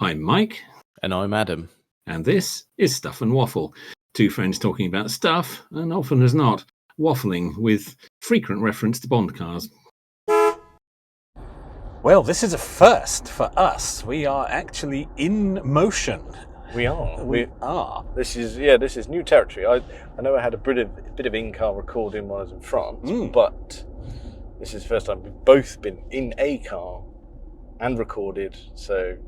I'm Mike. And I'm Adam. And this is Stuff and Waffle. Two friends talking about stuff, and often as not, waffling with frequent reference to Bond cars. Well, this is a first for us. We are actually in motion. We are. We are. This is new territory. I know I had a bit of in-car recording when I was in France, but this is the first time we've both been in a car and recorded. So,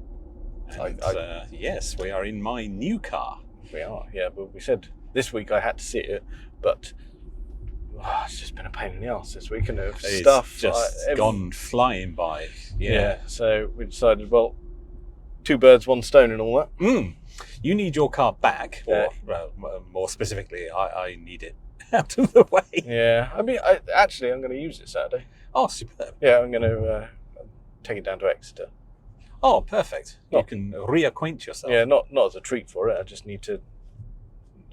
yes, we are in my new car. We are. Yeah, but we said this week I had to see it, but it's just been a pain in the arse this week, and stuff just gone flying by. Yeah. So we decided, well, two birds, one stone, and all that. You need your car back, or more specifically, I need it out of the way. Yeah, I mean, I'm going to use it Saturday. Oh, superb. Yeah, I'm going to take it down to Exeter. Oh, perfect. You can reacquaint yourself. Yeah, not as a treat for it. I just need to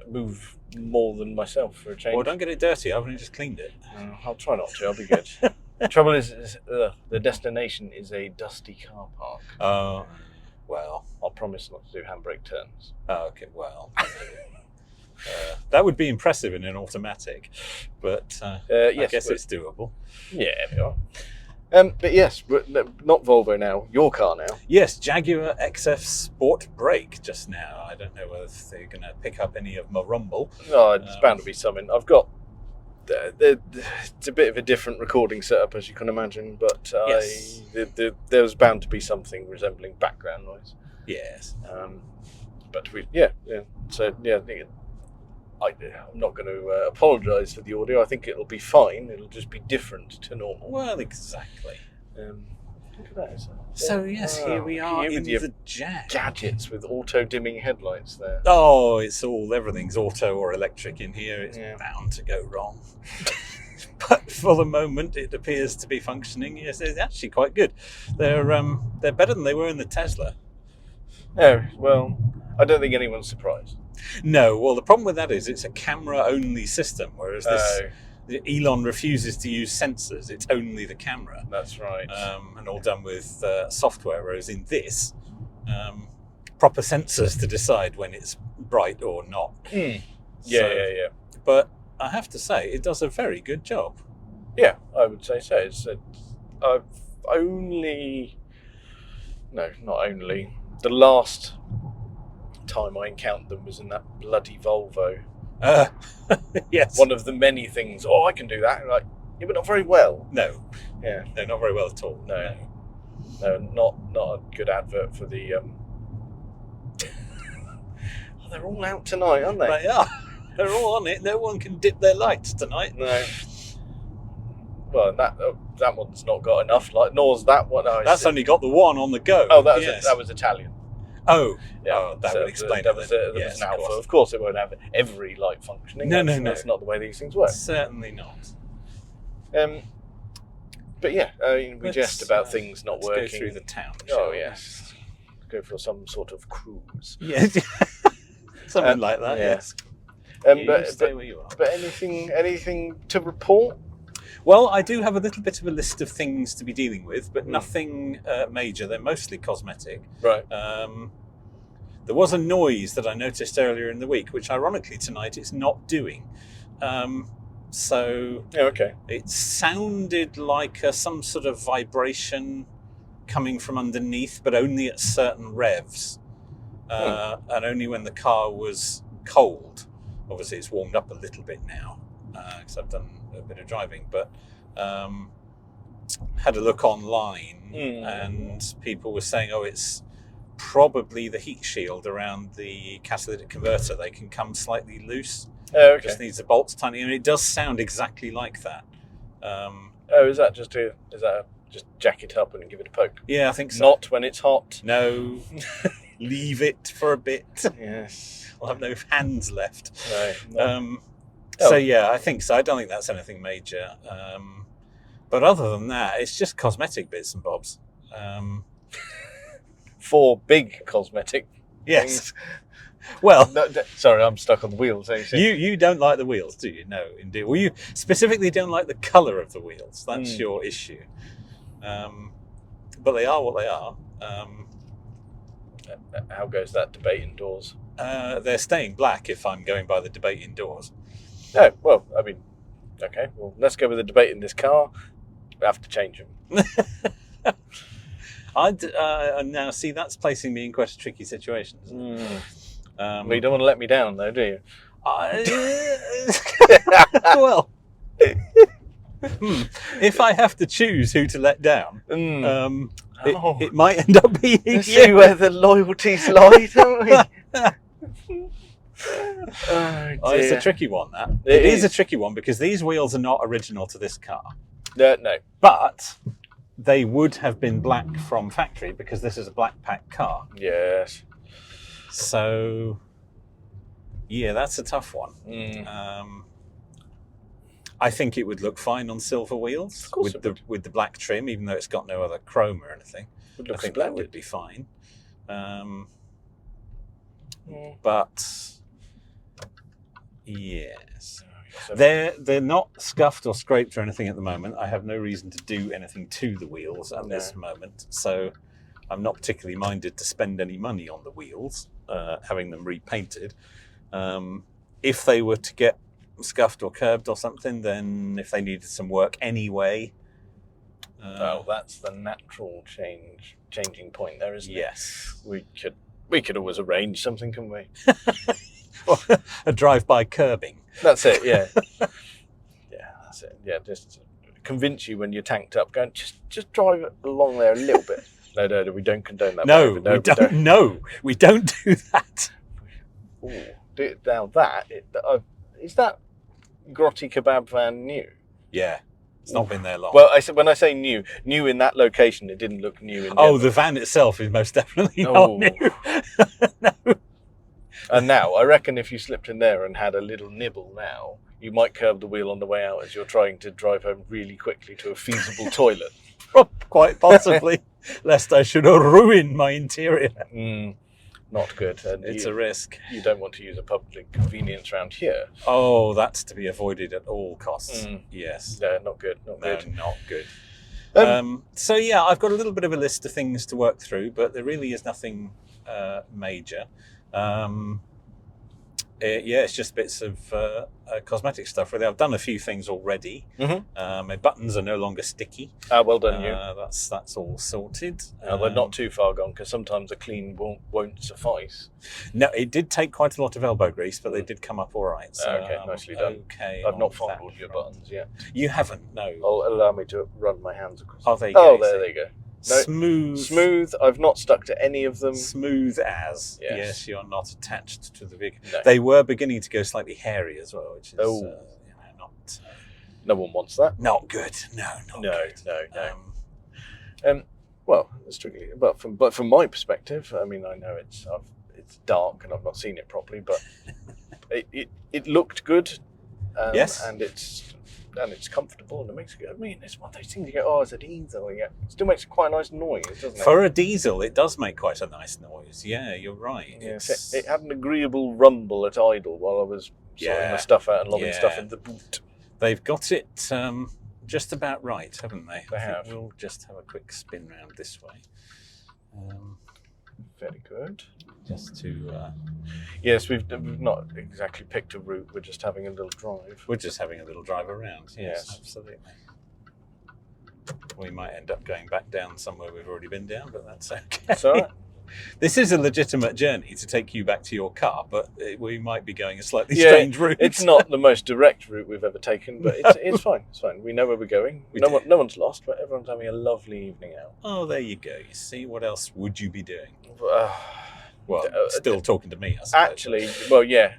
move more than myself for a change. Well, don't get it dirty. I've only just cleaned it. I'll try not to. I'll be good. The trouble is the destination is a dusty car park. Oh, well. I'll promise not to do handbrake turns. Oh, okay, well. That would be impressive in an automatic, but yes, I guess it's doable. Yeah, we are. But yes, not Volvo now. Your car now. Yes, Jaguar XF Sport Brake just now. I don't know whether they're going to pick up any of my rumble. Oh, it's bound to be something. I've got. It's a bit of a different recording setup, as you can imagine, but yes. There was bound to be something resembling background noise. Yes. But So I'm not going to apologise for the audio. I think it'll be fine. It'll just be different to normal. Well, exactly. Look at that. So yes, here we are in the Jag. Gadgets with auto-dimming headlights there. Oh, everything's auto or electric in here. It's bound to go wrong. But for the moment, it appears to be functioning. Yes, it's actually quite good. They're better than they were in the Tesla. Oh, well, I don't think anyone's surprised. No, well, the problem with that is it's a camera-only system, whereas Elon refuses to use sensors. It's only the camera. That's right. And all done with software, whereas in this, proper sensors to decide when it's bright or not. Yeah. But I have to say, it does a very good job. Yeah, I would say so. The last time I encountered them was in that bloody Volvo. Yes. One of the many things. Oh, I can do that. Like, yeah, but not very well. No. Yeah. No, not very well at all. No, not a good advert for the. Oh, they're all out tonight, aren't they? They are. They're all on it. No one can dip their lights tonight. No. Well, that one's not got enough light. Nor's that one. Oh, that's only got the one on the go. Oh, that was Italian. Oh, yeah. Oh, that would explain that it. Was an Alpha. Of course, it won't have every light functioning. No. That's not the way these things work. Certainly not. But yeah, we jest about things not working. Let's go through the town. Oh yes, go for some sort of cruise. Yeah, something like that. Yes. Stay where you are. But anything to report? Well, I do have a little bit of a list of things to be dealing with, but nothing major. They're mostly cosmetic. Right. There was a noise that I noticed earlier in the week, which ironically tonight it's not doing. Okay. It sounded like some sort of vibration coming from underneath, but only at certain revs, and only when the car was cold. Obviously, it's warmed up a little bit now because I've done a bit of driving, but had a look online and people were saying, it's probably the heat shield around the catalytic converter. They can come slightly loose. Oh, okay. Just needs the bolts tightening, and it does sound exactly like that. Is that just jack it up and give it a poke? Yeah, I think so. Not when it's hot. No. Leave it for a bit. Yes. I'll have no hands left. No. So yeah, I think so. I don't think that's anything major. But other than that, it's just cosmetic bits and bobs. 4 big cosmetic yes. things. Well, sorry, I'm stuck on the wheels. You don't like the wheels, do you? No, indeed. Well, you specifically don't like the colour of the wheels. That's your issue. But they are what they are. How goes that debate indoors? They're staying black if I'm going by the debate indoors. No, well, I mean, okay, well, let's go with the debate in this car. We have to change them. Now, see, that's placing me in quite a tricky situation. Well, you don't want to let me down, though, do you? Well, if I have to choose who to let down, it might end up being you. See where the loyalties lie, don't we? It's a tricky one, that. It is a tricky one because these wheels are not original to this car. No. But they would have been black from factory because this is a black pack car. Yes. So, yeah, that's a tough one. I think it would look fine on silver wheels with the black trim, even though it's got no other chrome or anything. I think that would be fine. But yes, they're not scuffed or scraped or anything at the moment. I have no reason to do anything to the wheels at this moment, so I'm not particularly minded to spend any money on the wheels, having them repainted. If they were to get scuffed or curbed or something, then if they needed some work anyway, that's the natural changing point there, isn't it? Yes, we could always arrange something, couldn't we? A drive-by curbing. That's it. Yeah. Yeah, that's it. Yeah, just convince you when you're tanked up, going just drive along there a little bit. No, we don't condone that. No, we don't. No, we don't do that. Ooh, now that is that grotty kebab van new? Yeah, it's not been there long. Well, when I say new in that location, it didn't look new. The van itself is most definitely not new. No. And now, I reckon if you slipped in there and had a little nibble now, you might curb the wheel on the way out as you're trying to drive home really quickly to a feasible toilet. Quite possibly, lest I should ruin my interior. Not good. And it's a risk. You don't want to use a public convenience around here. Oh, that's to be avoided at all costs. Yes. No, not good. Not good. So yeah, I've got a little bit of a list of things to work through, but there really is nothing major. It's just bits of cosmetic stuff. Really, I've done a few things already. My buttons are no longer sticky. Well done, you. That's all sorted. They're not too far gone because sometimes a clean won't suffice. No, it did take quite a lot of elbow grease, but they did come up all right. So, okay, nicely done. Okay, I've not fondled your buttons yet. You haven't? No. Allow me to run my hands across. Oh, there you go. There you go. No, Smooth. I've not stuck to any of them. Smooth as. Yes, you're not attached to the vehicle. No. They were beginning to go slightly hairy as well, which is not. No one wants that. Not good. No, not good. No. Well, it's tricky. But from my perspective, I mean, I know it's dark and I've not seen it properly, but it looked good. Yes. And it's comfortable and it makes it good. I mean, it's one of those things you go, it's a diesel. Yeah, it still makes quite a nice noise, doesn't it? For a diesel, it does make quite a nice noise. Yeah, you're right. Yeah, it had an agreeable rumble at idle while I was sorting my stuff out and lobbing stuff in the boot. They've got it just about right, haven't they? They have. We'll just have a quick spin round this way. Very good. Just to... Yes, we've not exactly picked a route. We're just having a little drive. We're just having a little drive around. Yes, absolutely. We might end up going back down somewhere we've already been down, but that's okay. That's all right. This is a legitimate journey to take you back to your car, but we might be going a slightly strange route. It's not the most direct route we've ever taken, but it's fine. It's fine. We know where we're going. No one's lost, but everyone's having a lovely evening out. Oh, there you go. You see, what else would you be doing? Well, still talking to me, I suppose. Actually, well, yeah.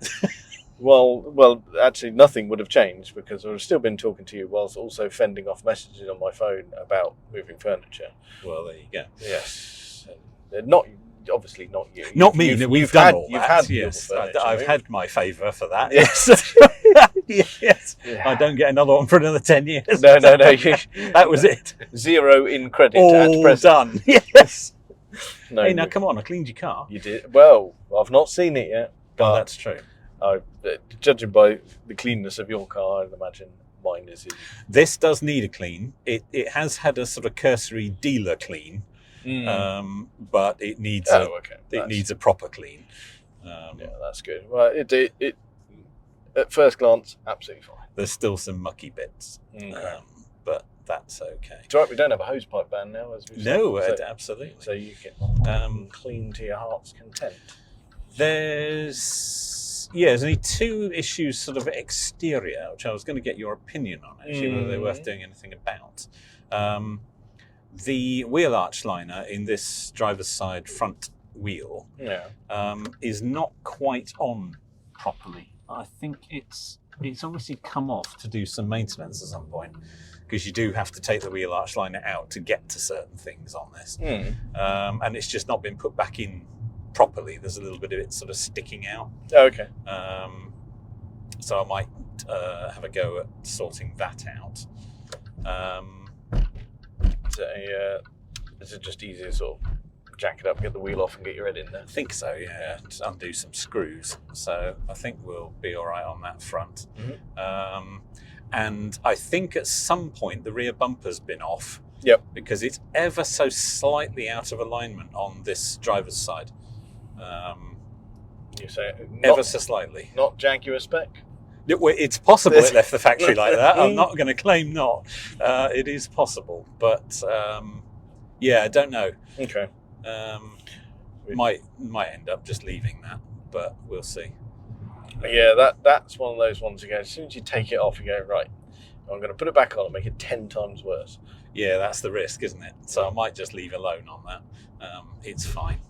Well, actually, nothing would have changed because I would have still been talking to you whilst also fending off messages on my phone about moving furniture. Well, there you go. Yes. Obviously not you. Not me. We've done all that. Yes, I've had my favour for that. Yes. Yes. Yeah. I don't get another one for another 10 years. No. That was it. 0 in credit all at present. Done. Yes. No, hey, now come on. I cleaned your car. You did. Well, I've not seen it yet. But that's true. Judging by the cleanness of your car, I'd imagine mine is. This does need a clean. It has had a sort of cursory dealer clean. but it needs needs a proper clean. Yeah, that's good. Well, it at first glance, absolutely fine. There's still some mucky bits, but that's okay. It's all right, we don't have a hosepipe ban now, as we've said. Absolutely. So you can clean to your heart's content. There's only 2 issues sort of exterior, which I was going to get your opinion on, actually, whether they're worth doing anything about. The wheel arch liner in this driver's side front wheel is not quite on properly. I think it's obviously come off to do some maintenance at some point, because you do have to take the wheel arch liner out to get to certain things on this. And it's just not been put back in properly. There's a little bit of it sort of sticking out. Oh, okay. So I might have a go at sorting that out. Is it just easier to sort of jack it up, get the wheel off and get your head in there? I think so, yeah. Just undo some screws. So I think we'll be all right on that front. And I think at some point the rear bumper's been off. Yep. Because it's ever so slightly out of alignment on this driver's side. You say ever so slightly. Not Jaguar spec? It's possible it left the factory like that. I'm not going to claim not. It is possible, but I don't know. Okay. Might end up just leaving that, but we'll see. Yeah, that's one of those ones again. As soon as you take it off, you go, right, I'm going to put it back on and make it 10 times worse. Yeah, that's the risk, isn't it? So I might just leave alone on that. It's fine.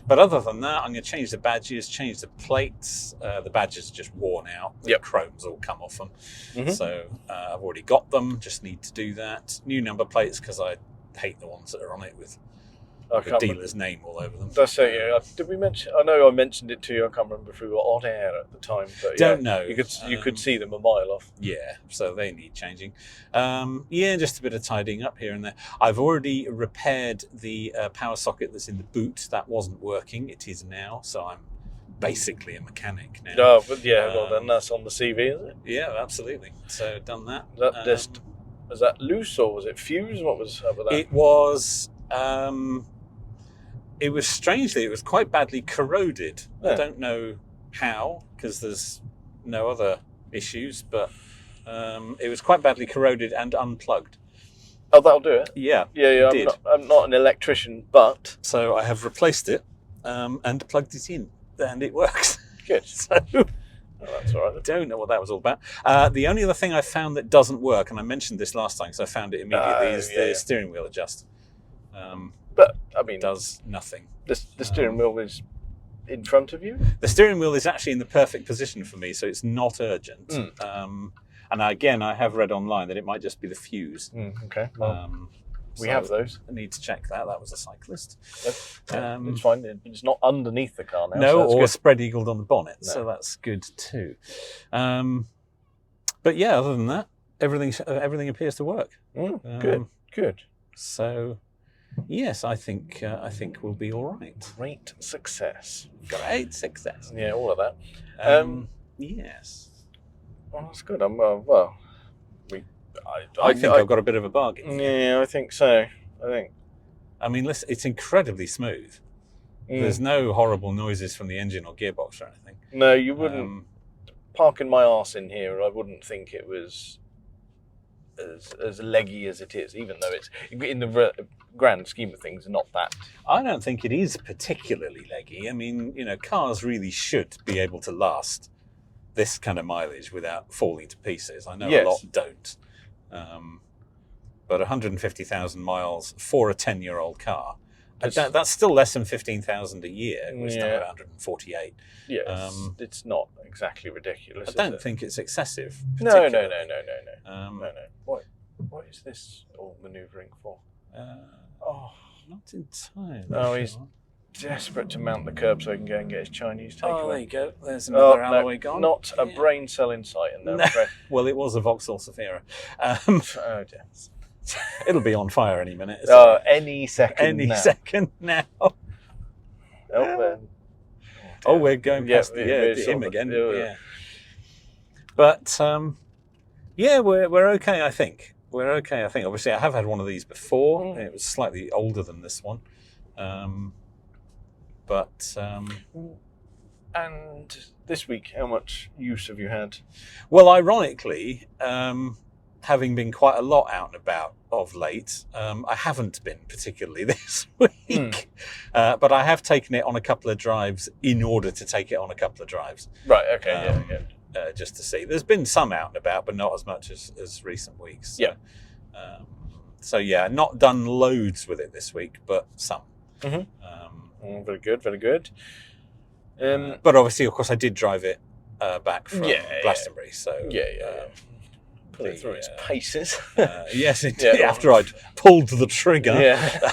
But other than that, I'm going to change the badges, change the plates. The badges are just worn out. The chrome's all come off them. So I've already got them, just need to do that. New number plates, because I hate the ones that are on it with the dealer's name all over them. That's it, yeah. Did we mention? I know I mentioned it to you. I can't remember if we were on air at the time. But don't know. You could see them a mile off. Yeah, so they need changing. Just a bit of tidying up here and there. I've already repaired the power socket that's in the boot. That wasn't working. It is now, so I'm basically a mechanic now. Oh, but well then that's on the CV, is it? Yeah, absolutely. So done that. Was that loose or was it fused? What was up with that? It was. It was strangely, it was quite badly corroded. I don't know how, because there's no other issues, but it was quite badly corroded and unplugged. Oh, that'll do it? Yeah. I'm not an electrician, but... So I have replaced it and plugged it in, and it works. Good. So... that's all right. I don't know what that was all about. The only other thing I found that doesn't work, and I mentioned this last time because I found it immediately, is the steering wheel adjust. But I mean, does nothing. The steering wheel is in front of you? The steering wheel is actually in the perfect position for me, so it's not urgent. And again, I have read online that it might just be the fuse. Okay. Well, we have those. I need to check that. That was a cyclist. It's fine. It's not underneath the car now. No, so or spread-eagled on the bonnet. No. So that's good too. But yeah, other than that, everything appears to work. Good. So, yes, I think we'll be all right. Great success. Great success. Yeah, all of that. Yes. Well, that's good. I think I've got a bit of a bargain. Yeah, I think so. I mean, listen, it's incredibly smooth. There's no horrible noises from the engine or gearbox or anything. No, you wouldn't. Parking my arse in here, I wouldn't think it was as leggy as it is, even though it's, in the grand scheme of things, not that. I don't think it is particularly leggy. I mean, cars really should be able to last this kind of mileage without falling to pieces. I know a lot don't. But 150,000 miles for a 10-year-old car, that's still less than 15,000 a year, which is about 148. Yes, it's not exactly ridiculous. I don't think it's excessive. No. What is this all manoeuvring for? Not entirely. Oh, he's desperate to mount the curb so he can go and get his Chinese takeaway. Oh, there you go. There's another alloy gone. Not a brain cell in sight in there. No. Well, it was a Vauxhall Zafira. Yes. It'll be on fire any minute. Any second second now. We're going past him again. Yeah. But, we're okay, I think. we're okay. I think. Obviously, I have had one of these before. It was slightly older than this one, but. And this week, how much use have you had? Well, ironically, having been quite a lot out and about of late, I haven't been particularly this week. But I have taken it on a couple of drives in order to take it on a couple of drives. Right, okay, yeah. Just to see. There's been some out and about, but not as much as recent weeks. So, Yeah. So, yeah, not done loads with it this week, but some. Very good, very good. But obviously, of course, I did drive it back from Glastonbury. So Put it through its paces. Yes, indeed. After I'd pulled the trigger. Yeah.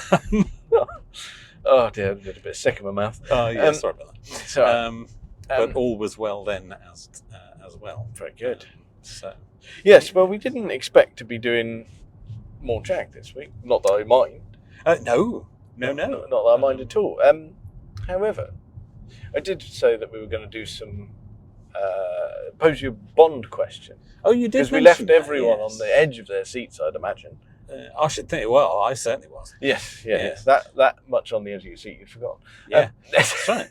Oh dear, I'm a bit sick in my mouth. Oh yeah, sorry about that. Sorry. But all was well then, as well. Very good. So yes, well, we didn't expect to be doing more Jag this week. Not that I mind. No. Not that I mind at all. However, I did say that we were going to do some pose you a Bond question. Oh, you did? Because we left everyone on the edge of their seats, I'd imagine. I should think. Well, I certainly was. Yes. That much on the edge of your seat, you'd forgotten. Yeah, that's right.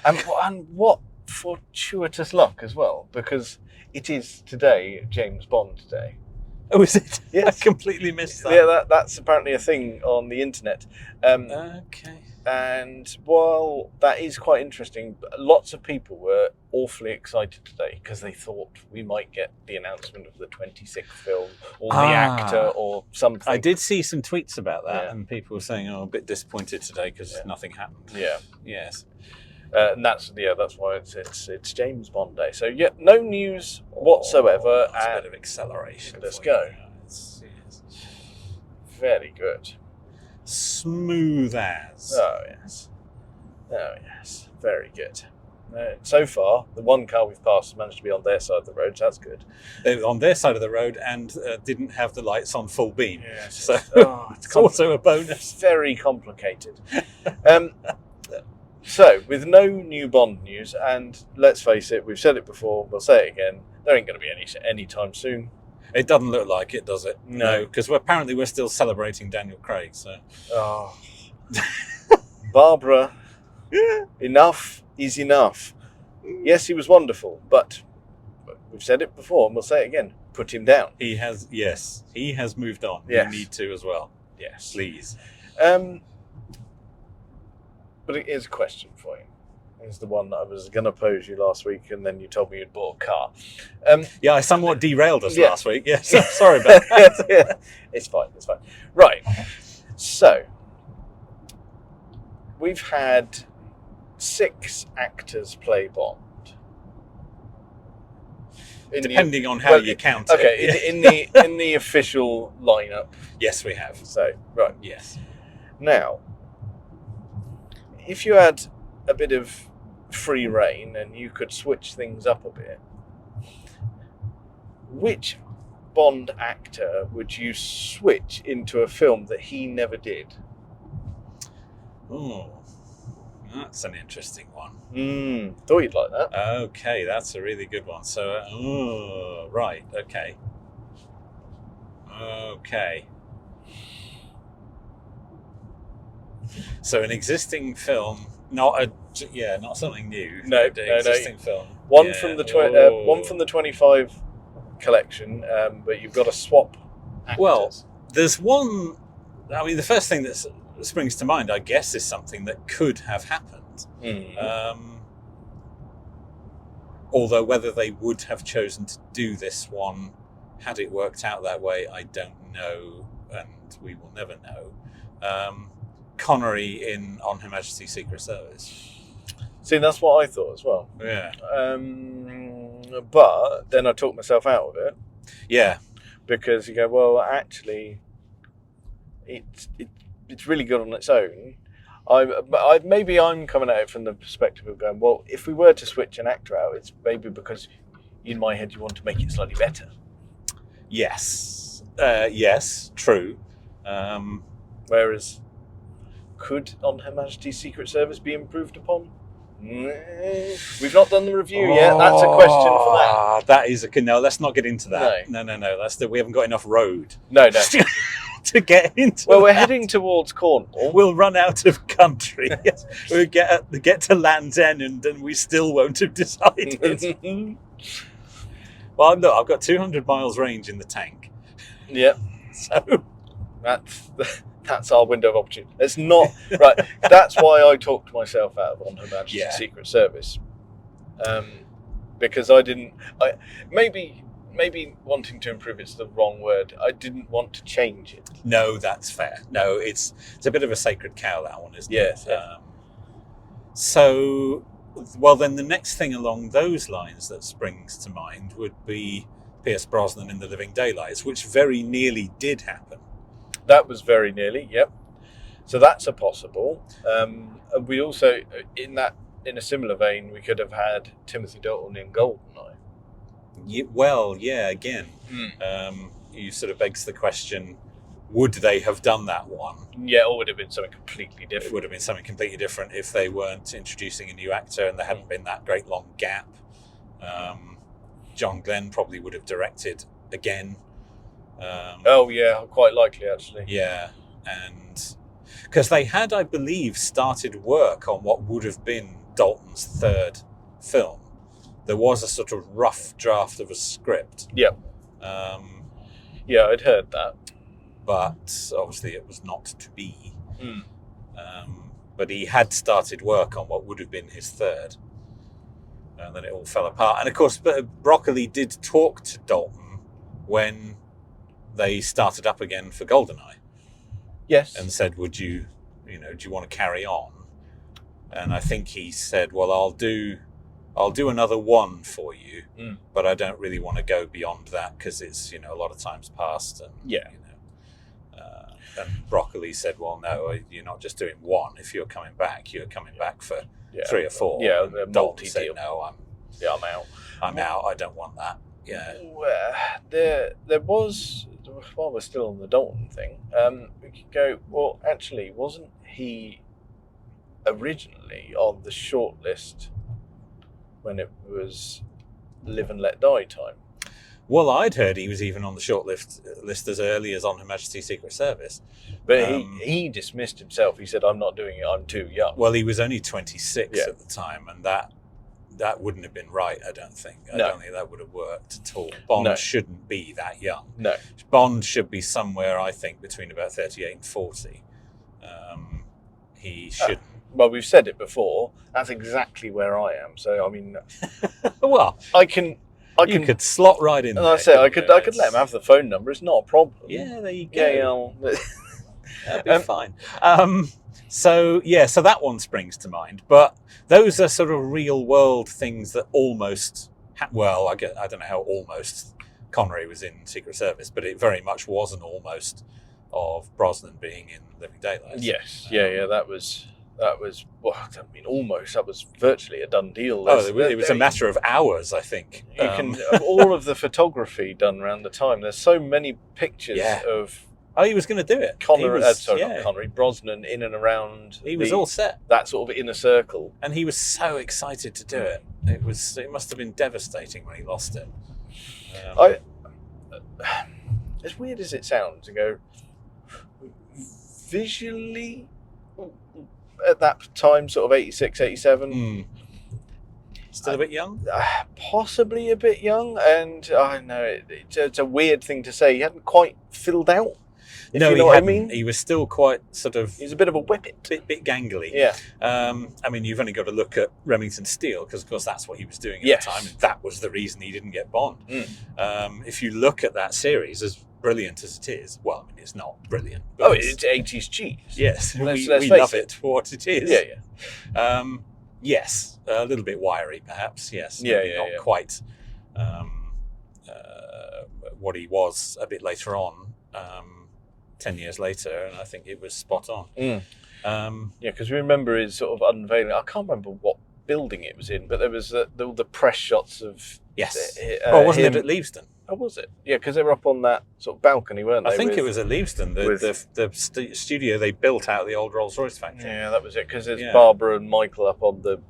And what fortuitous luck as well, because it is today James Bond Day. Oh, is it? Yes. I completely missed that. Yeah, that's apparently a thing on the internet. Okay. And while that is quite interesting, lots of people were awfully excited today because they thought we might get the announcement of the 26th film or the actor or something. I did see some tweets about that, and people were saying, "Oh, a bit disappointed today because nothing happened." Yeah. Yes. And that's why it's James Bond Day. So no news whatsoever. That's a bit of acceleration. Let's go. Yes. Very good. Smooth as. Oh yes. Very good. So far, the one car we've passed managed to be on their side of the road, so that's good. They were on their side of the road and didn't have the lights on full beam. Yes. So it's also a bonus. Very complicated. So, with no new Bond news, and let's face it, we've said it before, we'll say it again, there ain't going to be any time soon. It doesn't look like it, does it? No. Because apparently we're still celebrating Daniel Craig. So, Barbara, enough is enough. Yes, he was wonderful, but we've said it before, and we'll say it again, put him down. He has moved on. Yes. You need to as well. Yes. Please. But it is a question for you. It's the one that I was going to pose you last week, and then you told me you'd bought a car. Yeah, I somewhat derailed us last week. Yes, sorry about that. It's fine. Right. So, we've had 6 actors play Bond. Depending on how you count it. Okay, in the official lineup. Yes, we have. So, right. Yes. Now, if you had a bit of free reign and you could switch things up a bit, which Bond actor would you switch into a film that he never did? Oh, that's an interesting one. Thought you'd like that. Okay, that's a really good one. So, right, okay. So an existing film, not something new. No, existing film. One from the 25 collection, but you've got to swap actors. Well, there's one. I mean, the first thing that springs to mind, I guess, is something that could have happened. Although whether they would have chosen to do this one had it worked out that way, I don't know, and we will never know. Connery on Her Majesty's Secret Service. See, that's what I thought as well. Yeah. But then I talked myself out of it. Yeah. Because you go, well, actually, it's really good on its own. Maybe I'm coming at it from the perspective of going, well, if we were to switch an actor out, it's maybe because in my head you want to make it slightly better. Yes. Yes, true. Whereas, could On Her Majesty's Secret Service be improved upon? We've not done the review yet. That's a question for that. That is no. Let's not get into that. No. We haven't got enough road. No. To get into. Well, we're heading towards Cornwall. We'll run out of country. We'll get to Land's End, and we still won't have decided. Well, look, I've got 200 miles range in the tank. Yeah. So that's our window of opportunity. It's not right. That's why I talked myself out of On Her Majesty's Secret Service, because I didn't. Maybe wanting to improve it's the wrong word. I didn't want to change it. No, that's fair. No, it's a bit of a sacred cow, that one, isn't it? Yeah. So, well, then the next thing along those lines that springs to mind would be Pierce Brosnan in The Living Daylights, which very nearly did happen. That was very nearly, yep. So that's a possible. We also, in a similar vein, we could have had Timothy Dalton in GoldenEye. Again, you sort of begs the question, would they have done that one? Yeah, or would it have been something completely different? It would have been something completely different if they weren't introducing a new actor and there hadn't been that great long gap. John Glenn probably would have directed again. Quite likely, actually. Yeah, and because they had, I believe, started work on what would have been Dalton's third film. There was a sort of rough draft of a script. Yeah. I'd heard that. But obviously it was not to be. But he had started work on what would have been his third. And then it all fell apart. And of course, Broccoli did talk to Dalton when they started up again for GoldenEye. Yes. And said, do you want to carry on? And I think he said, well, I'll do another one for you, but I don't really want to go beyond that because it's, a lot of time's passed. And, and Broccoli said, well, no, you're not just doing one. If you're coming back, you're coming back for 3 or 4. Yeah, and Dalton said, no, I'm out. I'm out. I don't want that. Yeah. There was, while we're still on the Dalton thing, we could go, well, actually, wasn't he originally on the short list when it was Live and Let Die time? Well, I'd heard he was even on the short list as early as On Her Majesty's Secret Service. But he dismissed himself. He said, I'm not doing it, I'm too young. Well, he was only 26 at the time, and that wouldn't have been right, I don't think. I don't think that would have worked at all. Bond shouldn't be that young. No. Bond should be somewhere, I think, between about 38 and 40. He shouldn't. Well, we've said it before. That's exactly where I am. So, I mean... well... You could slot right in there. I said I could let him have the phone number. It's not a problem. Yeah, there you go. Yeah, that'd be fine. So that one springs to mind. But those are sort of real world things that almost. I don't know how almost Connery was in Secret Service, but it very much was an almost of Brosnan being in Living Daylights. Yes. That was. Well, I don't mean almost. That was virtually a done deal. It was a matter of hours, I think. You can all of the photography done around the time. There's so many pictures of. Oh, he was going to do it. Not Connery, Brosnan in and around. He was all set. That sort of inner circle, and he was so excited to do it. It must have been devastating when he lost it. As weird as it sounds, to go visually. At that time, sort of 86, 87. Still a bit young? Possibly a bit young, and I know it's a weird thing to say. He hadn't quite filled out. No, you know what I mean? He was still quite sort of... He's a bit of a whippet. Bit gangly. Yeah. I mean, you've only got to look at Remington Steele, because, of course, that's what he was doing at the time, and that was the reason he didn't get Bond. If you look at that series, as brilliant as it is, well, I mean, it's not brilliant. It's 80s cheese. Yes, let's we love it for what it is. Yeah. Yes, a little bit wiry, perhaps, yes. Not quite what he was a bit later on, 10 years later, and I think it was spot on. Because we remember his sort of unveiling. I can't remember what building it was in, but there was the press shots of... Yes. Wasn't it at Leavesden? Oh, was it? Yeah, because they were up on that sort of balcony, weren't they? I think it was at Leavesden, the studio they built out of the old Rolls-Royce factory. Yeah, that was it, because there's Barbara and Michael up on the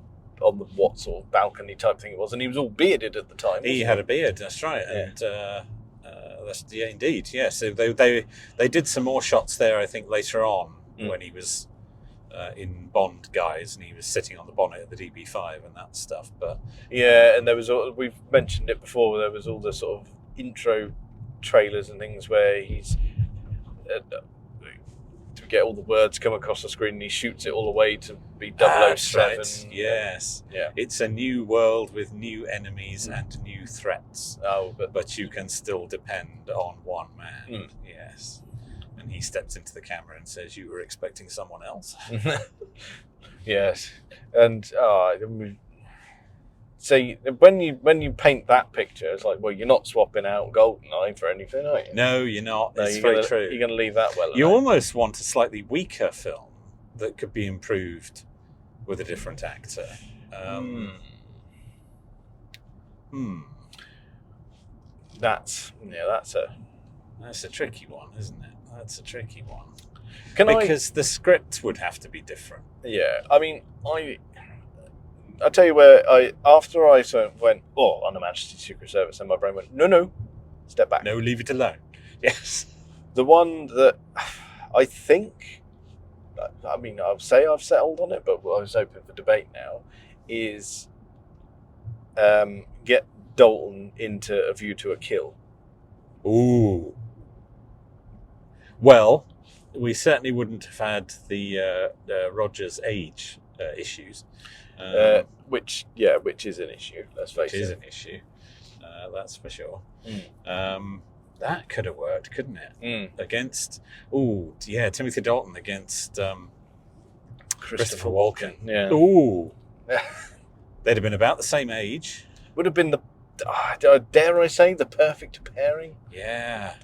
what sort of balcony type thing it was, and he was all bearded at the time. He had a beard, that's right, and that's indeed, yeah. So they did some more shots there, I think, later on when he was in Bond guise and he was sitting on the bonnet of the DB5 and that stuff. But yeah, and there was we've mentioned it before. There was all the sort of intro trailers and things where he's to get all the words come across the screen, and he shoots it all away to be 007. Right. Yes. Yeah. It's a new world with new enemies and new threats. Oh, but you can still depend on one man. Yes. And he steps into the camera and says, "You were expecting someone else." Yes, and so when you paint that picture, it's like, well, you're not swapping out GoldenEye for anything, are you? No, you're not. No, It's very true. You're going to leave that well. You almost want a slightly weaker film that could be improved with a different actor. That's a tricky one, isn't it? That's a tricky one. Because the script would have to be different. Yeah, I mean, I'll tell you where after I sort of went, on the Majesty's Secret Service, and my brain went, no, step back. No, leave it alone. Yes. The one that I think, I mean, I'll say I've settled on it, but I was open for debate now, is get Dalton into A View to a Kill. Ooh. Well, we certainly wouldn't have had the Rogers age issues. Which is an issue, let's face it. Which is an issue, that's for sure. That could have worked, couldn't it? Against, Timothy Dalton against Christopher Walken. Yeah. Ooh. They'd have been about the same age. Would have been dare I say, the perfect pairing? Yeah.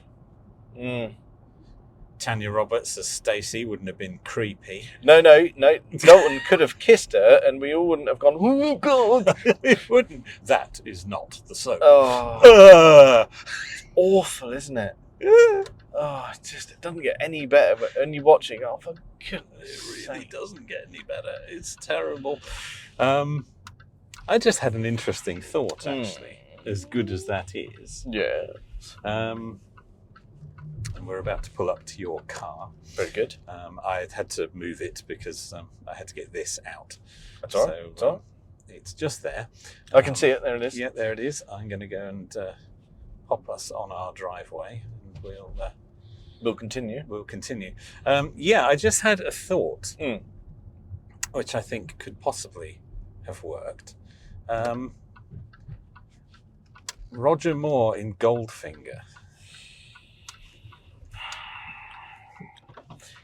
Tanya Roberts as Stacey wouldn't have been creepy. No. Dalton could have kissed her, and we all wouldn't have gone, "Oh God!" It wouldn't. That is not the soap. Oh, it's awful, isn't it? It doesn't get any better. But when you watch it, for goodness' It really doesn't get any better. It's terrible. I just had an interesting thought, actually. As good as that is. Yeah. And we're about to pull up to your car. Very good. I had to move it because I had to get this out. That's all right. So it's just there. I can see it. There it is. Yeah, there it is. I'm going to go and hop us on our driveway, and we'll continue. We'll continue. I just had a thought, which I think could possibly have worked. Roger Moore in Goldfinger.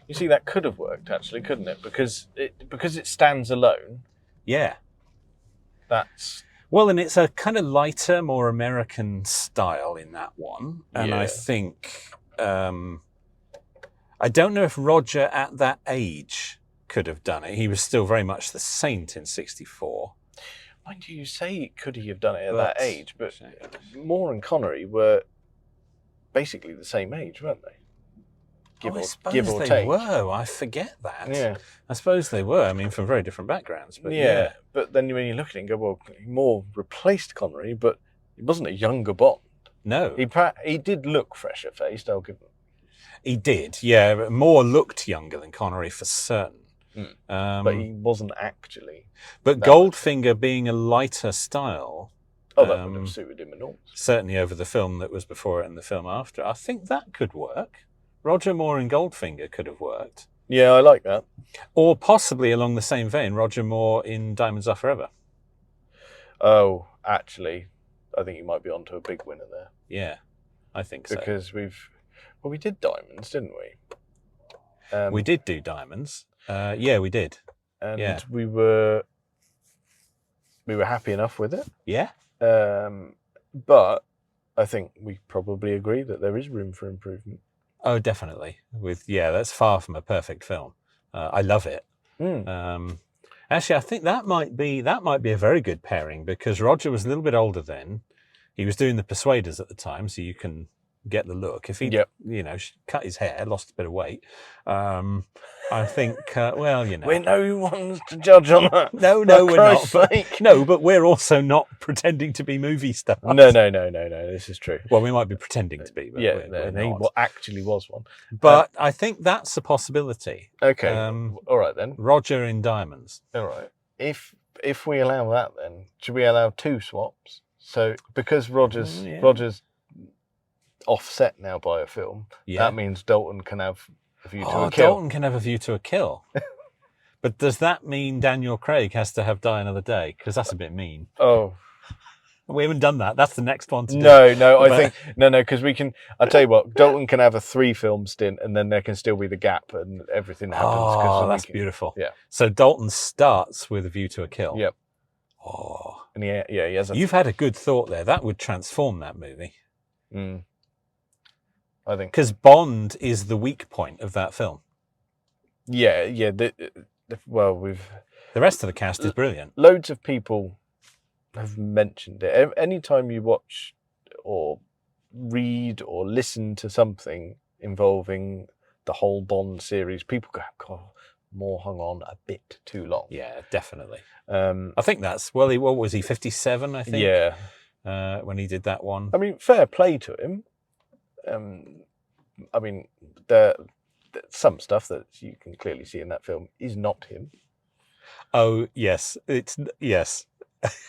You see, that could have worked, actually, couldn't it? Because it stands alone. Yeah. That's... Well, and it's a kind of lighter, more American style in that one. And I think... I don't know if Roger at that age could have done it. He was still very much the Saint in 1964. Mind you, say could he have done it at that age, but Moore and Connery were basically the same age, weren't they? Give or take. They were. I forget that. Yeah. I suppose they were. I mean, from very different backgrounds. But yeah. But then when you look at it and go, well, Moore replaced Connery, but he wasn't a younger Bond. No. He did look fresher faced, I'll give him. He did, yeah. But Moore looked younger than Connery for certain. But he wasn't actually. But Goldfinger being a lighter style... that would have suited him enormously. Certainly over the film that was before it and the film after. I think that could work. Roger Moore in Goldfinger could have worked. Yeah, I like that. Or possibly along the same vein, Roger Moore in Diamonds Are Forever. Oh, actually, I think you might be onto a big winner there. Yeah, I think so. Because we did Diamonds, didn't we? We did do Diamonds. Yeah, we did. And we were happy enough with it. Yeah. But I think we probably agree that there is room for improvement. Oh, definitely. That's far from a perfect film. I love it. Actually, I think that might be a very good pairing because Roger was a little bit older then. He was doing The Persuaders at the time, so you can get the look. If he, Yep. cut his hair, lost a bit of weight, I think, We're no ones to judge on that. No, we're not. But we're also not pretending to be movie stars. No. This is true. Well, we might be pretending to be, but we're he not. actually was one. But I think that's a possibility. Okay. All right then. Roger in diamonds. All right. If we allow that, then should we allow 2 swaps? So because Roger's offset now by a film, that means Dalton can have a view to a kill. Dalton can have a view to a kill. But does that mean Daniel Craig has to have Die Another Day? Because that's a bit mean. Oh. We haven't done that. That's the next one to do. No, I think because we can. I tell you what, Dalton can have a 3-film stint, and then there can still be the gap, and everything happens. Oh, that's beautiful. Yeah. So Dalton starts with a view to a kill. Yep. Oh, and he has. You've had a good thought there. That would transform that movie. I think because Bond is the weak point of that film. Yeah. The rest of the cast is brilliant. Loads of people have mentioned it. Anytime you watch or read or listen to something involving the whole Bond series, people go, God, Moore hung on a bit too long. Yeah, definitely. I think that's, what was he, 57, I think? Yeah. When he did that one. I mean, fair play to him. I mean, some stuff that you can clearly see in that film is not him. Oh, yes. Yes.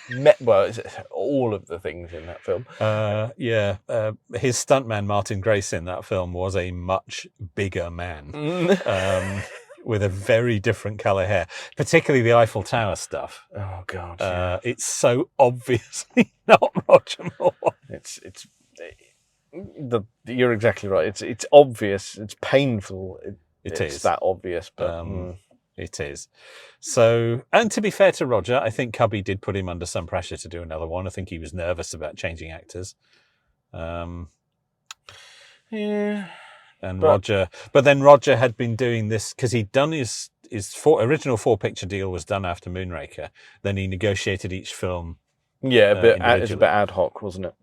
It's all of the things in that film. His stuntman Martin Grace in that film was a much bigger man, with a very different colour hair, particularly the Eiffel Tower stuff. Oh God! It's so obviously not Roger Moore. You're exactly right. It's obvious. It's painful. It's that obvious, but. It is. So, and to be fair to Roger, I think Cubby did put him under some pressure to do another one. I think he was nervous about changing actors. Yeah. And Roger had been doing this because he'd done his original 4-picture deal was done after Moonraker. Then he negotiated each film. Yeah, it's a bit ad hoc, wasn't it?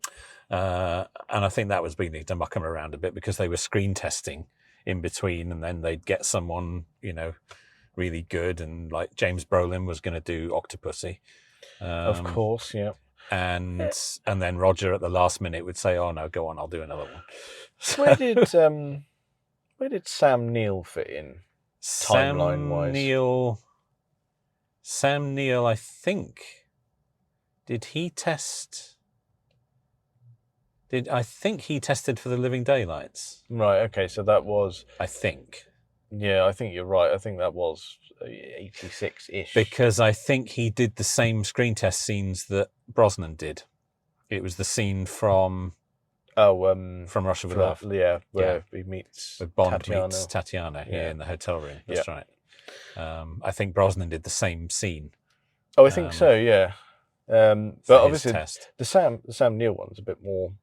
And I think that was beginning to muck him around a bit because they were screen testing in between, and then they'd get someone, really good, and like James Brolin was going to do Octopussy, of course, yeah. And then Roger at the last minute would say, "Oh no, go on, I'll do another one." Where did Sam Neill fit in timeline wise? Sam Neill, I think. Did he test? I think he tested for the Living Daylights. Right. Okay. So that was. I think. Yeah, I think you're right. I think that was 86-ish. Because I think he did the same screen test scenes that Brosnan did. It was the scene from Russia with Love. Yeah, where he meets Bond meets Tatiana in the hotel room. That's right. I think Brosnan did the same scene. Oh, I think so. Yeah. But obviously, the Sam Neill one's a bit more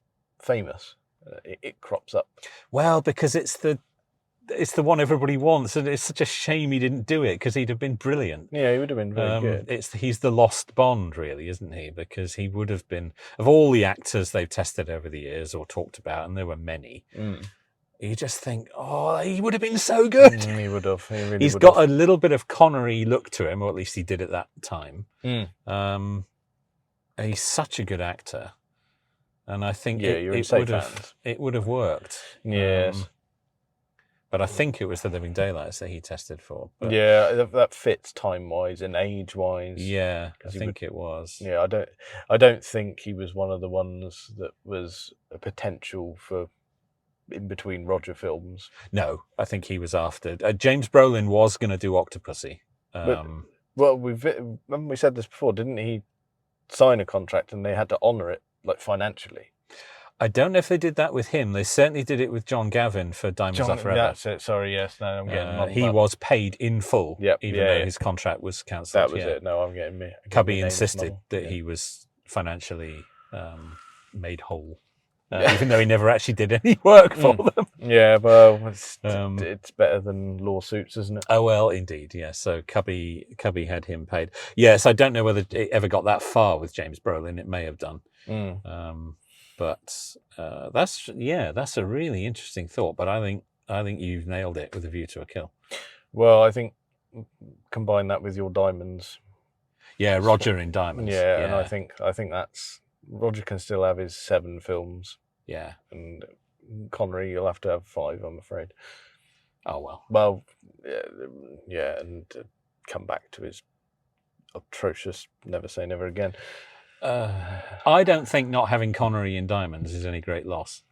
famous. It crops up. Well, because it's the one everybody wants, and it's such a shame he didn't do it because he'd have been brilliant. Yeah, he would have been very good. He's the lost Bond, really, isn't he? Because he would have been, of all the actors they've tested over the years or talked about, and there were many. You just think, he would have been so good. He would have. He's got a little bit of Connery look to him, or at least he did at that time. He's such a good actor, and I think it would have worked. Yes. But I think it was the Living Daylights that he tested for. But yeah, that fits time-wise and age-wise. Yeah, I think it was. Yeah, I don't think he was one of the ones that was a potential for in between Roger films. No, I think he was after. James Brolin was going to do Octopussy. We said this before, didn't he? Sign a contract and they had to honour it, like financially. I don't know if they did that with him. They certainly did it with John Gavin for Diamonds Are Forever. That's it. Sorry, yes. No, I'm getting. He was paid in full, even though his contract was cancelled. That was it. No, I'm getting me. Cubby insisted that he was financially made whole, even though he never actually did any work for them. Yeah, well, it's better than lawsuits, isn't it? Oh well, indeed. Yeah. So Cubby had him paid. Yes, I don't know whether it ever got that far with James Brolin. It may have done. But that's a really interesting thought. But I think you've nailed it with a view to a kill. Well, I think combine that with your diamonds. Yeah, Roger in diamonds. Yeah, and I think that's Roger can still have his 7 films. Yeah, and Connery, you'll have to have 5, I'm afraid. Oh well. Well, yeah, and come back to his atrocious "Never Say Never Again." I don't think not having Connery in diamonds is any great loss.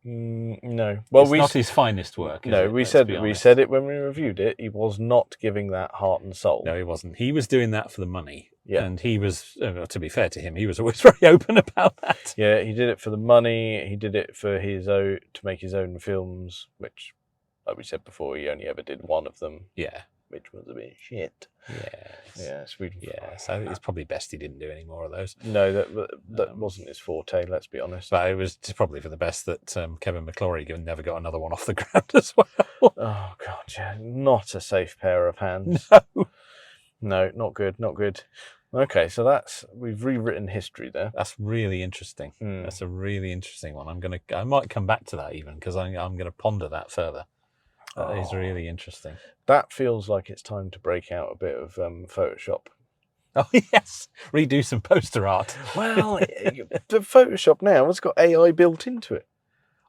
No, well, it's not his finest work. No, we said it when we reviewed it. He was not giving that heart and soul. No, he wasn't. He was doing that for the money. Yeah, and he was. To be fair to him, he was always very open about that. Yeah, he did it for the money. He did it for his own, to make his own films, which, like we said before, he only ever did one of them. Yeah, which was a bit shit. Yes. So I think it's probably best he didn't do any more of those. No, that wasn't his forte. Let's be honest. But it was probably for the best that Kevin McClory never got another one off the ground as well. Oh God, yeah, not a safe pair of hands. No, not good, not good. Okay, so we've rewritten history there. That's really interesting. That's a really interesting one. I might come back to that even because I'm going to ponder that further. That is really interesting. That feels like it's time to break out a bit of Photoshop. Oh yes, redo some poster art. Well, the Photoshop now has got AI built into it.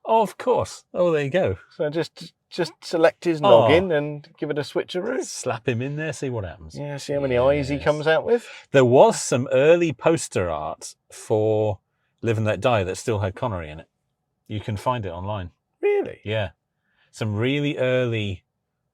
Oh, of course. Oh, there you go. So just select his noggin and give it a switcheroo. Slap him in there, see what happens. Yeah, see how many eyes he comes out with. There was some early poster art for Live and Let Die that still had Connery in it. You can find it online. Really? Yeah. Some really early,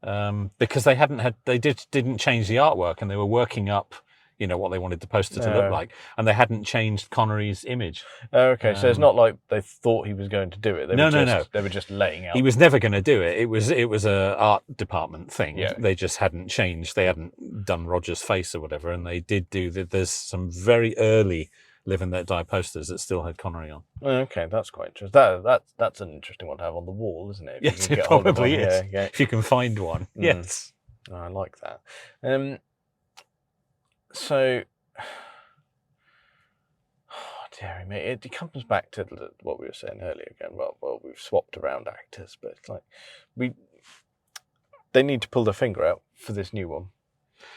because they didn't change the artwork and they were working up, what they wanted the poster to look like, and they hadn't changed Connery's image. Okay, so it's not like they thought he was going to do it. No. They were just laying out. He was never going to do it. It was a art department thing. Yeah. They just hadn't changed. They hadn't done Roger's face or whatever, and they did do that. There's some very early Live and Let Die posters that still had Connery on. Okay, that's quite interesting. That's an interesting one to have on the wall, isn't it? Yes, it probably is. Yeah. If you can find one. Yes. I like that. So, dearie me, it comes back to what we were saying earlier again. Well, we've swapped around actors, but it's like they need to pull their finger out for this new one.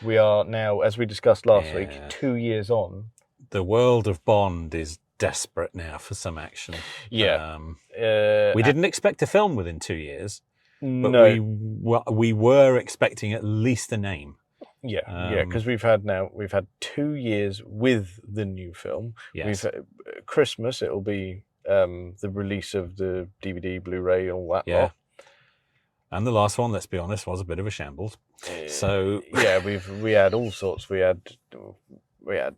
We are now, as we discussed last week, 2 years on. The world of Bond is desperate now for some action. Yeah. We didn't expect to film within 2 years, but no. we were expecting at least a name. Yeah, because we've had 2 years with the new film. Yes. Christmas, it'll be the release of the DVD, Blu-ray, all that. Yeah. And the last one, let's be honest, was a bit of a shambles. So yeah, we had all sorts. We had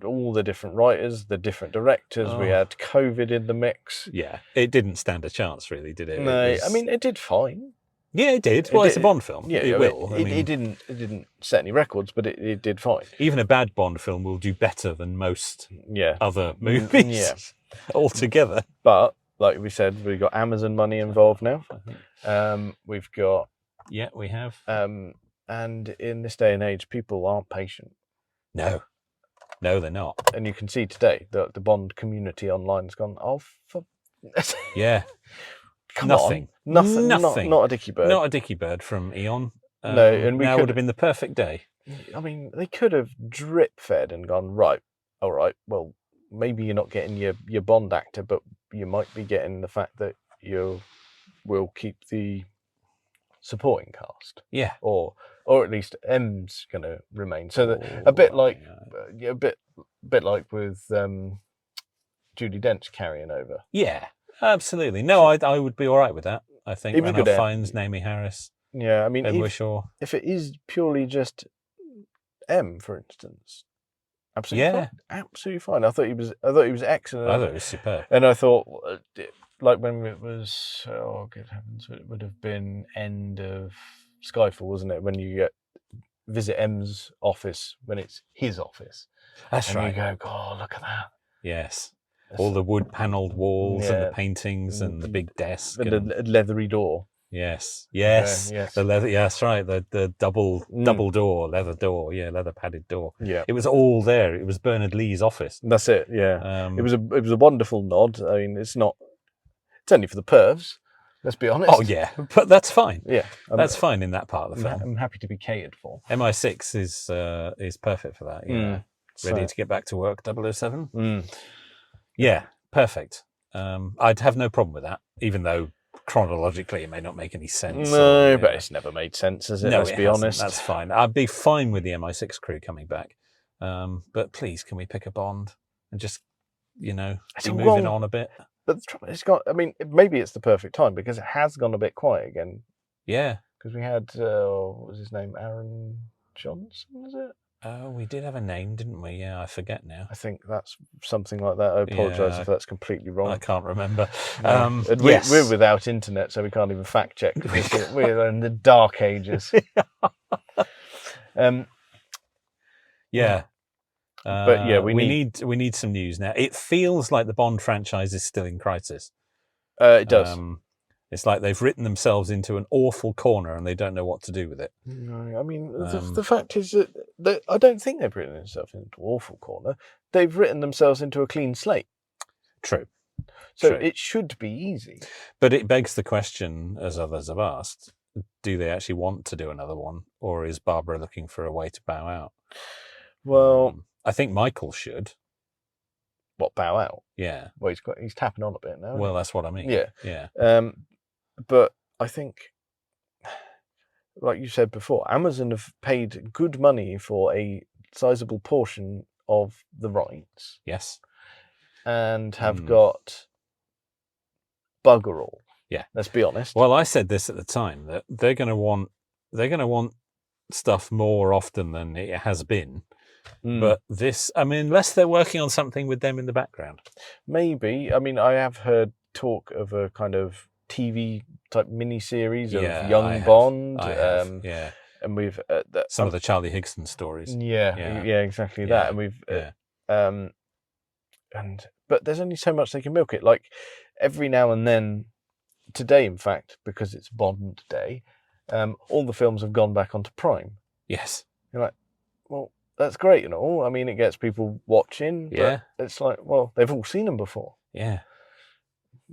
all the different writers, the different directors. We had COVID in the mix. Yeah, it didn't stand a chance, really, did it? No, I mean, it did fine. Yeah, it did. Well, it's a Bond film. Yeah, it will. It didn't set any records, but it did fine. Even a bad Bond film will do better than most other movies. Yeah, altogether. But like we said, we've got Amazon money involved now. We've got we have. And in this day and age, people aren't patient. No, they're not. And you can see today that the Bond community online has gone, yeah. Come nothing. On. Nothing. Not a dicky bird. Not a dicky bird from Eon. No, and now would have been the perfect day. I mean, they could have drip fed and gone, all right, well, maybe you're not getting your Bond actor, but you might be getting the fact that you will keep the supporting cast. Yeah. Or at least M's going to remain. So a bit like with Judi Dench carrying over. Yeah. Absolutely. No, I would be all right with that. I think Randolph Fiennes, Naomi Harris. Yeah, I mean, if it is purely just M, for instance, absolutely fine. Absolutely fine. I thought he was excellent. I thought it was superb. And I thought, like when it was, good heavens, it would have been end of Skyfall, wasn't it? When you visit M's office when it's his office. That's right. And you go, God, look at that. Yes. All the wood panelled walls and the paintings and the big desk. And the leathery door. Yes. Yes. The leather. Yeah, that's right. The double door, leather door. Yeah, leather padded door. Yeah. It was all there. It was Bernard Lee's office. That's it. Yeah. It was a wonderful nod. I mean, it's only for the pervs. Let's be honest. Oh yeah, but that's fine. Yeah, that's fine in that part of the film. I'm happy to be catered for. MI6 is perfect for that. Yeah, ready to get back to work. 007. Yeah, perfect. I'd have no problem with that, even though chronologically it may not make any sense. No, but it's never made sense, has it? No, Let's be honest. That's fine. I'd be fine with the MI6 crew coming back. But please, can we pick a Bond and just, be moving on a bit? But the trouble, maybe it's the perfect time because it has gone a bit quiet again. Yeah. Because we had, what was his name? Aaron Johnson, was it? Oh, we did have a name, didn't we? Yeah, I forget now. I think that's something like that. I apologise if that's completely wrong. I can't remember. Yes. We're without internet, so we can't even fact check. We're in the dark ages. Yeah. But yeah, we need some news now. It feels like the Bond franchise is still in crisis. It does. It's like they've written themselves into an awful corner and they don't know what to do with it. No, I mean, the fact is that I don't think they've written themselves into an awful corner. They've written themselves into a clean slate. True. So it should be easy. But it begs the question, as others have asked, do they actually want to do another one? Or is Barbara looking for a way to bow out? Well, I think Michael should. What, bow out? Yeah. Well, he's tapping on a bit now. Well, that's what I mean. Yeah. But I think, like you said before, Amazon have paid good money for a sizable portion of the rights. Yes. And have got bugger all. Yeah. Let's be honest. Well, I said this at the time that they're going to want stuff more often than it has been. But this, unless they're working on something with them in the background. Maybe. I have heard talk of a kind of TV type mini-series of young Bond. Yeah. And we've... some of the Charlie Higson stories. Yeah, exactly that. And we've... But there's only so much they can milk it. Like, every now and then, today, in fact, because it's Bond Day, all the films have gone back onto Prime. Yes. You're like, well... That's great and all. It gets people watching. But it's like, well, they've all seen them before. Yeah.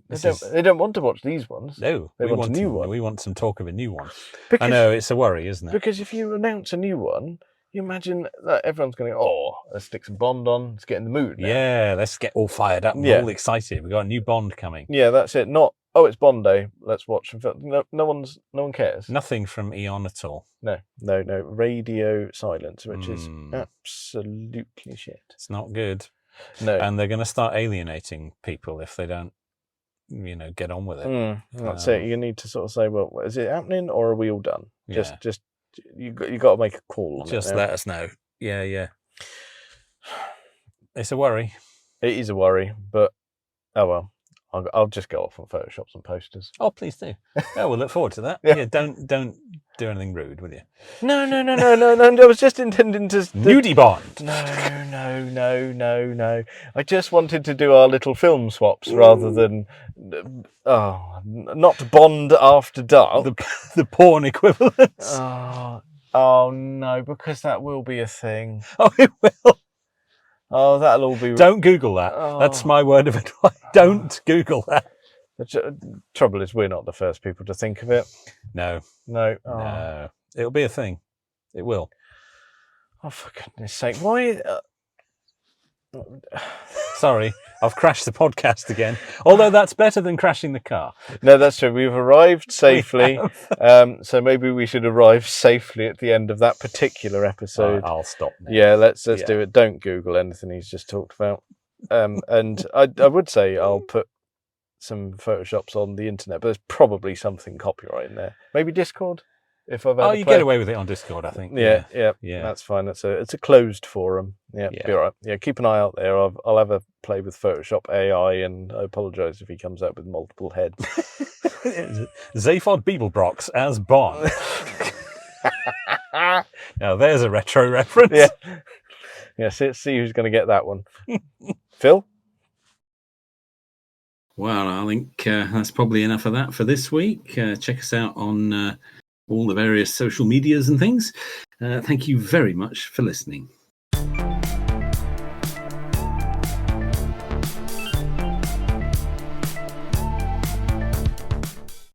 They don't want to watch these ones. No. They want a new one. We want some talk of a new one. Because, I know, it's a worry, isn't it? Because if you announce a new one, you imagine that everyone's going to go, let's stick some Bond on. Let's get in the mood now. Yeah, let's get all fired up and all excited. We've got a new Bond coming. Yeah, that's it. Not, it's Bond Day. Let's watch some film. No one cares. Nothing from Eon at all. No. Radio silence, which is absolutely shit. It's not good. No. And they're going to start alienating people if they don't, get on with it. That's it. You need to sort of say, well, is it happening or are we all done? Just you got to make a call on just it. Let us know. Yeah. It's a worry. It is a worry, but oh well. I'll just go off on Photoshop some posters. Oh, please do. We'll look forward to that. Yeah, don't do anything rude, will you? No. I was just intending to... Nudie Bond. No. I just wanted to do our little film swaps rather than... not Bond After Dark. The porn equivalent. Oh, no, because that will be a thing. Oh, it will. Oh, that'll all be... Don't Google that. That's my word of advice. Don't Google that. The trouble is we're not the first people to think of it. No. No. It'll be a thing. It will. Oh, for goodness sake. Why... Sorry, I've crashed the podcast again. Although that's better than crashing the car. No, that's true. We've arrived safely. So maybe we should arrive safely at the end of that particular episode. I'll stop now. Yeah, let's do it. Don't Google anything he's just talked about. And I would say I'll put some Photoshops on the internet, but there's probably something copyright in there. Maybe Discord. If I've you get away with it on Discord, I think. Yeah. That's fine. It's a closed forum. Yeah, be all right. Yeah, keep an eye out there. I'll have a play with Photoshop AI, and I apologise if he comes out with multiple heads. Zaphod Beeblebrox as Bond. Now there's a retro reference. Yeah. See who's going to get that one. Phil. Well, I think that's probably enough of that for this week. Check us out on all the various social medias and things. Thank you very much for listening.